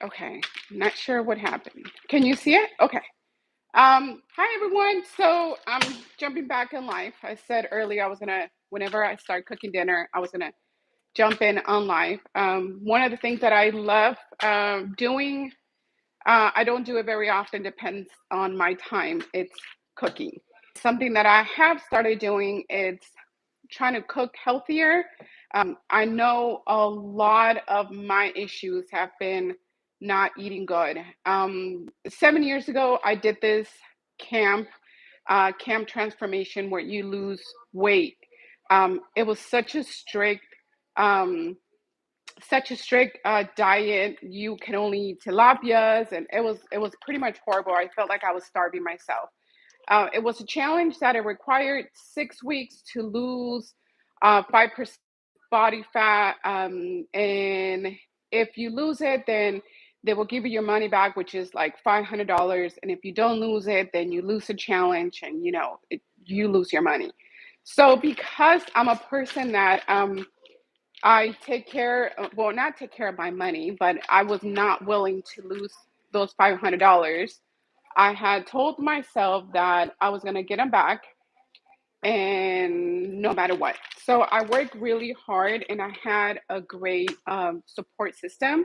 Okay, not sure what happened. Can you see it? Okay. Hi everyone. So I'm jumping back in life. I said earlier I was gonna, whenever I start cooking dinner, I was gonna jump in on live. One of the things that I love doing, I don't do it very often, depends on my time. It's cooking. Something that I have started doing is trying to cook healthier. I know a lot of my issues have been not eating good. 7 years ago, I did this camp, camp transformation where you lose weight. It was um, such a strict diet. You can only eat tilapias, and it was pretty much horrible. I felt like I was starving myself. It was a challenge that it required 6 weeks to lose 5% body fat. And if you lose it, then they will give you your money back, which is like $500. And if you don't lose it, then you lose the challenge and you lose your money. So because I'm a person that I take care, well, not take care of my money, but I was not willing to lose those $500. I had told myself that I was going to get them back and no matter what. So I worked really hard and I had a great support system.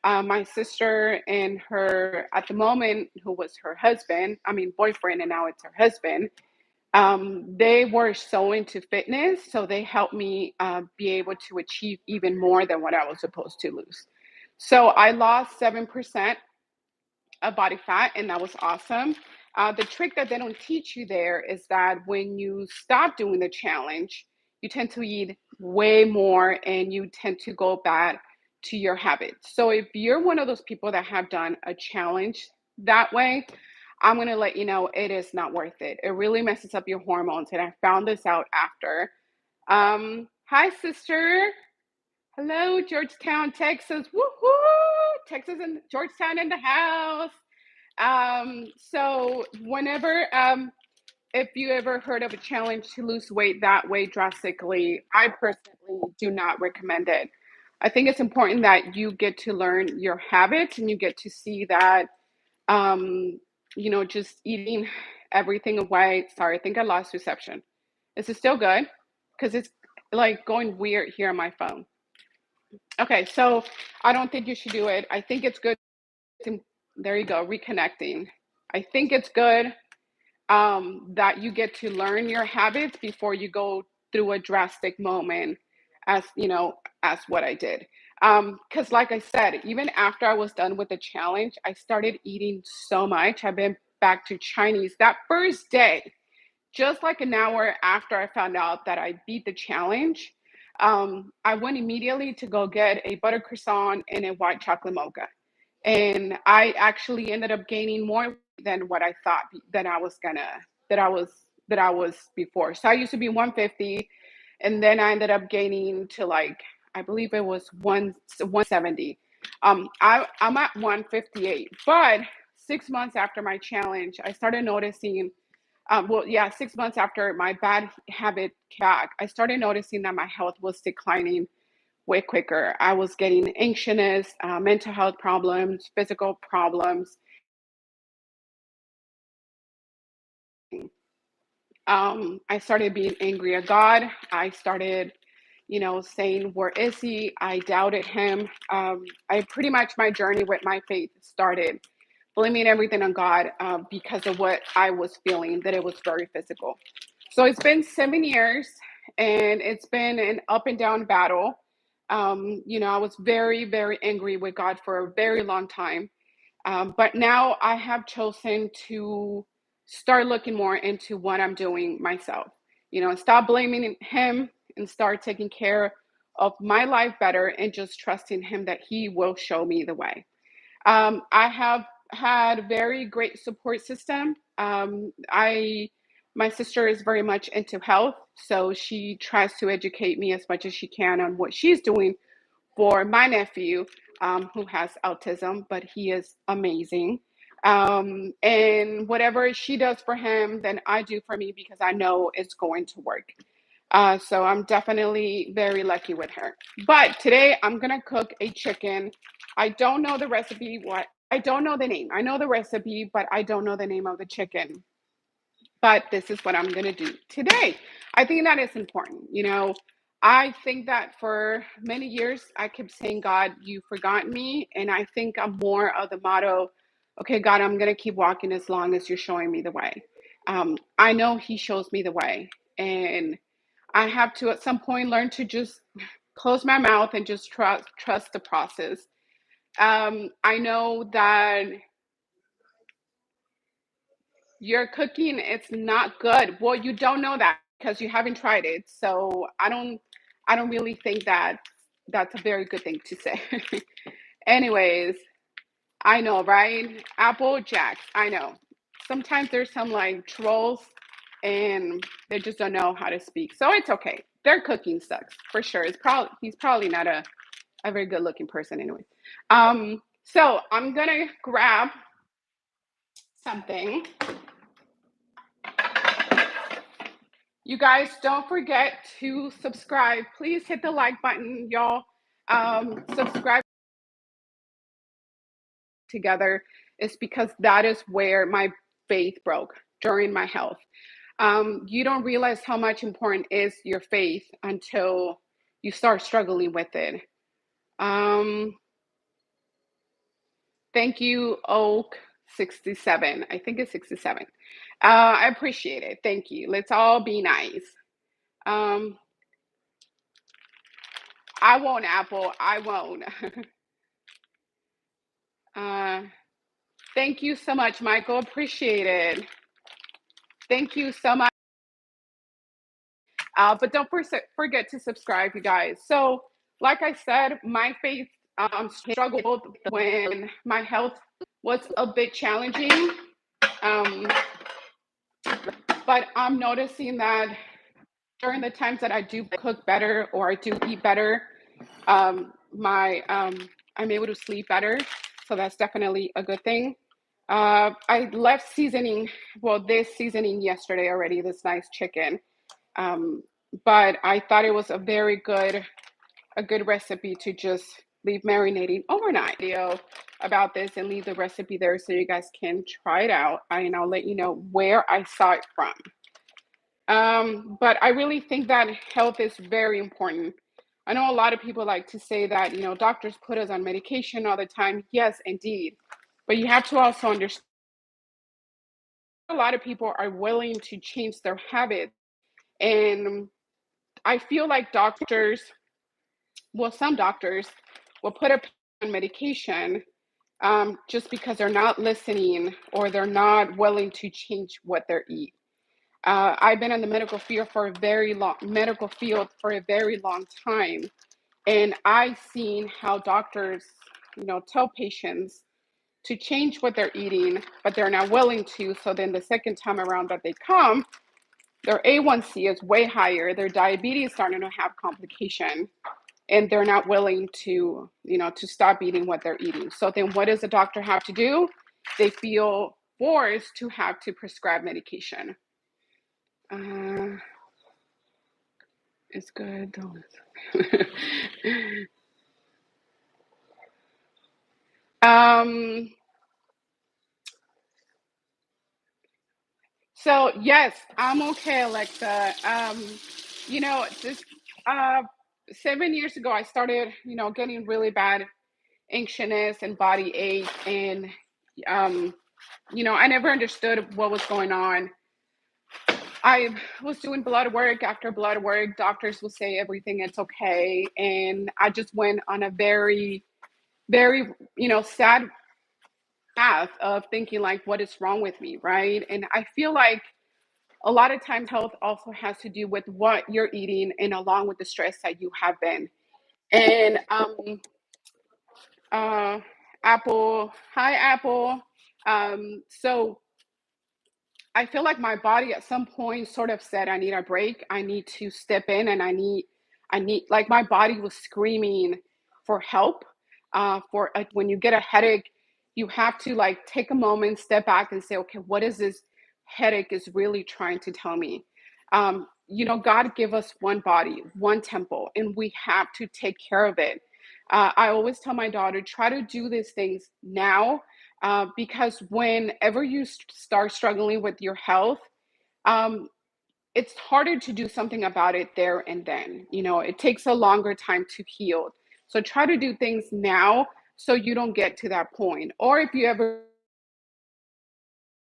My sister and her, at the moment, who was her husband, I mean, boyfriend, and now it's her husband, they were so into fitness. So they helped me be able to achieve even more than what I was supposed to lose. So I lost 7% of body fat, and that was awesome. The trick that they don't teach you there is that when you stop doing the challenge, you tend to eat way more and you tend to go back to your habits. So if you're one of those people that have done a challenge that way, I'm going to let you know it is not worth it. It really messes up your hormones. And I found this out after. Hi, sister. Hello, Georgetown, Texas. Woohoo! Texas and Georgetown in the house. So whenever if you ever heard of a challenge to lose weight that way drastically, I personally do not recommend it. I think it's important that you get to learn your habits and you get to see that um, just eating everything away. Sorry, I think I lost reception. Is it still good? Because it's like going weird here on my phone. Okay, so I don't think you should do it. I think it's good. There you go, reconnecting. I think it's good that you get to learn your habits before you go through a drastic moment, as as what I did. Because, like I said, even after I was done with the challenge, I started eating so much. I've been back to Chinese that first day, just like an hour after I found out that I beat the challenge. I went immediately to go get a butter croissant and a white chocolate mocha. And I actually ended up gaining more than what I thought that I was gonna that I was before. So I used to be 150, and then I ended up gaining to like I believe it was 170. I'm at 158, but 6 months after my challenge, I started noticing. Well, yeah, 6 months after my bad habit came back, I started noticing that my health was declining way quicker. I was getting anxiousness, mental health problems, physical problems. I started being angry at God. I started, saying, "Where is He?" I doubted Him. I pretty much my journey with my faith started blaming everything on God because of what I was feeling, that it was very physical. So it's been 7 years and it's been an up and down battle. I was very, very angry with God for a very long time. But now I have chosen to start looking more into what I'm doing myself, and stop blaming Him and start taking care of my life better and just trusting Him that He will show me the way. I have had very great support system. My sister is very much into health, so she tries to educate me as much as she can on what she's doing for my nephew, who has autism, but he is amazing. And whatever she does for him, then I do for me because I know it's going to work. So I'm definitely very lucky with her. But today I'm gonna cook a chicken. I don't know the recipe. What I don't know the name. I know the recipe, but I don't know the name of the chicken. But this is what I'm going to do today. I think that is important. I think that for many years, I kept saying, God, you forgot me. And I think I'm more of the motto, okay, God, I'm going to keep walking as long as you're showing me the way. I know He shows me the way. And I have to, at some point, learn to just close my mouth and just trust the process. I know that your cooking, it's not good. Well, you don't know that because you haven't tried it. So I don't really think that that's a very good thing to say. Anyways, I know, right? Apple Jacks, I know. Sometimes there's some like trolls and they just don't know how to speak. So it's okay. Their cooking sucks for sure. He's probably not a very good looking person anyway. So I'm gonna grab something. You guys don't forget to subscribe. Please hit the like button, y'all. Subscribe together is because that is where my faith broke during my health. You don't realize how much important is your faith until you start struggling with it. Um, Thank you, Oak 67. I think it's 67. I appreciate it. Thank you. Let's all be nice. Um, I won't, Apple. I won't. uh, Thank you so much, Michael. Appreciate it. Thank you so much. But don't forget to subscribe, you guys. So, like I said, my faith struggled when my health was a bit challenging. Um, but I'm noticing that during the times that I do cook better or I do eat better, my I'm able to sleep better. So that's definitely a good thing. I left seasoning, well, this seasoning yesterday already, this nice chicken. Um, but I thought it was a good recipe to just leave marinating overnight. Video about this and leave the recipe there so you guys can try it out. And I'll let you know where I saw it from. But I really think that health is very important. I know a lot of people like to say that, doctors put us on medication all the time. Yes, indeed. But you have to also understand a lot of people are willing to change their habits. And I feel like some doctors will put a patient on medication just because they're not listening or they're not willing to change what they eat. I've been in the medical field for a very long time, and I've seen how doctors, tell patients to change what they're eating, but they're not willing to. So then the second time around that they come, their A1C is way higher. Their diabetes is starting to have complication, and they're not willing to stop eating what they're eating. So then what does the doctor have to do? They feel forced to have to prescribe medication. Uh, it's good. um, so yes, I'm okay, Alexa. This uh 7 years ago, I started, getting really bad anxiousness and body ache, and um, I never understood what was going on. I was doing blood work. After blood work, doctors will say everything it's okay, and I just went on a very, very, sad path of thinking like, what is wrong with me, right? And I feel like a lot of times health also has to do with what you're eating and along with the stress that you have been. And uh, Apple, hi Apple. So I feel like my body at some point sort of said, I need a break. I need to step in, and I need, like, my body was screaming for help. When you get a headache, you have to like take a moment, step back, and say, okay, what is this headache is really trying to tell me? God give us one body, one temple, and we have to take care of it. I always tell my daughter, try to do these things now, because whenever you start struggling with your health, um, it's harder to do something about it there and then. It takes a longer time to heal. So try to do things now so you don't get to that point. Or if you ever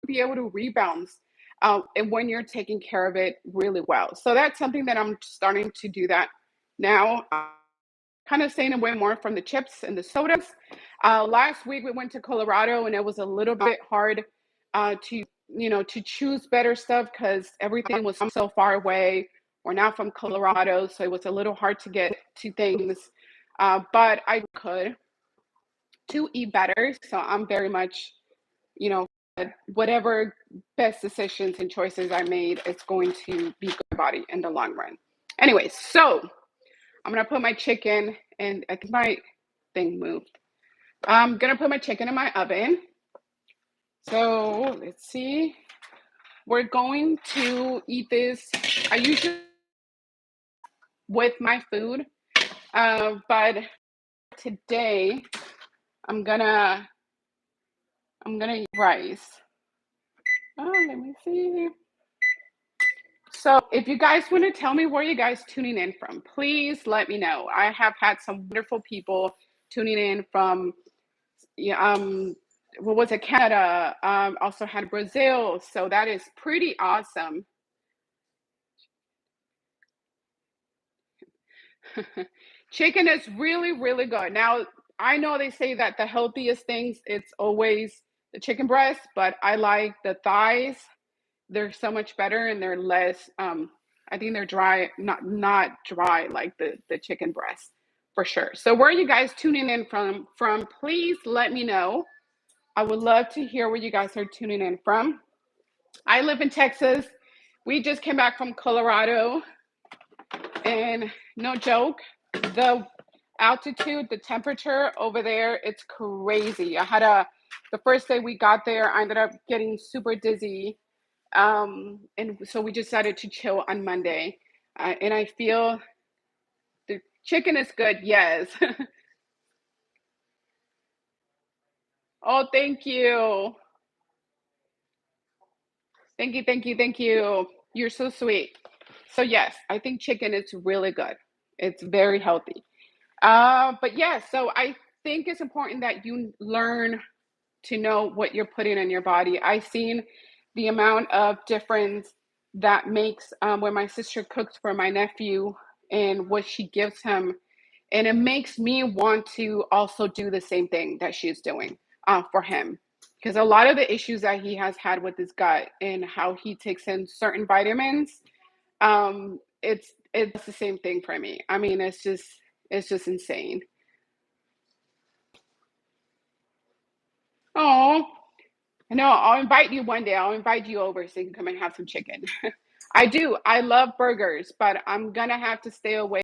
be able to rebound, and when you're taking care of it really well. So that's something that I'm starting to do that now. Kind of staying away more from the chips and the sodas. Last week we went to Colorado and it was a little bit hard to choose better stuff because everything was so far away. We're not from Colorado, so it was a little hard to get to things. But I could to eat better. So I'm very much, you know, whatever best decisions and choices I made, it's going to be good for my body in the long run. Anyway, so I'm gonna put my chicken, and I think my thing moved. I'm gonna put my chicken in my oven. So let's see. We're going to eat this. I usually with my food, but today I'm gonna eat rice. Oh, let me see. So, if you guys want to tell me where you guys tuning in from, please let me know. I have had some wonderful people tuning in from, yeah, what was it, Canada? Also had Brazil. So that is pretty awesome. Chicken is really, really good. Now, I know they say that the healthiest things, it's always the chicken breast, but I like the thighs. They're so much better and they're less I think they're dry, not dry like the chicken breast for sure. So where are you guys tuning in from? Please let me know. I would love to hear where you guys are tuning in from. I live in Texas. We just came back from Colorado, and no joke, the altitude, the temperature over there, it's crazy. The first day we got there, I ended up getting super dizzy. And so we decided to chill on Monday. And I feel the chicken is good. Yes. Oh, thank you. Thank you. Thank you. Thank you. You're so sweet. So, yes, I think chicken is really good. It's very healthy. But yeah, so I think it's important that you learn to know what you're putting in your body. I've seen the amount of difference that makes when my sister cooks for my nephew and what she gives him. And it makes me want to also do the same thing that she's doing for him. Because a lot of the issues that he has had with his gut and how he takes in certain vitamins, it's the same thing for me. I mean, it's just insane. Oh, no, I'll invite you one day. I'll invite you over so you can come and have some chicken. I do. I love burgers, but I'm gonna have to stay away